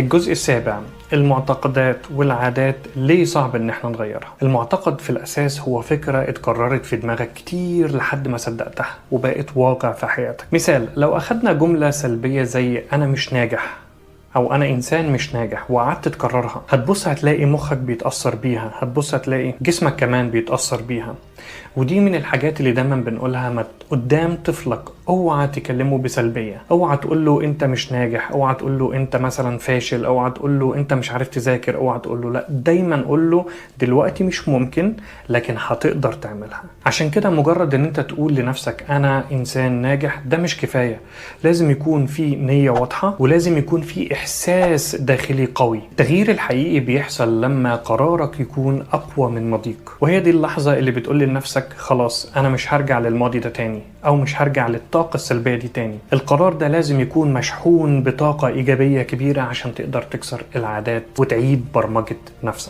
الجزء السابع: المعتقدات والعادات ليه صعب ان احنا نغيرها؟ المعتقد في الاساس هو فكرة اتكررت في دماغك كتير لحد ما صدقتها وبقت واقع في حياتك. مثال: لو اخدنا جملة سلبية زي انا مش ناجح او انا انسان مش ناجح وقعدت تكررها، هتبص هتلاقي مخك بيتأثر بيها، هتبص هتلاقي جسمك كمان بيتأثر بيها. ودي من الحاجات اللي دايما بنقولها قدام طفلك: اوعى تكلمه بسلبية، اوعى تقول له انت مش ناجح، اوعى تقول له انت مثلا فاشل، اوعى تقول له انت مش عارف تذاكر، اوعى تقول له لا. دايما قول له دلوقتي مش ممكن لكن هتقدر تعملها. عشان كده مجرد ان انت تقول لنفسك انا انسان ناجح ده مش كفاية، لازم يكون في نية واضحة ولازم يكون في احساس داخلي قوي. التغيير الحقيقي بيحصل لما قرارك يكون اقوى من ماضيك، وهي دي اللحظة اللي بتقول لنفسك خلاص انا مش هرجع للماضي ده تاني او مش هرجع للطاقة السلبية دي تاني. القرار ده لازم يكون مشحون بطاقة ايجابية كبيرة عشان تقدر تكسر العادات وتعيد برمجة نفسك.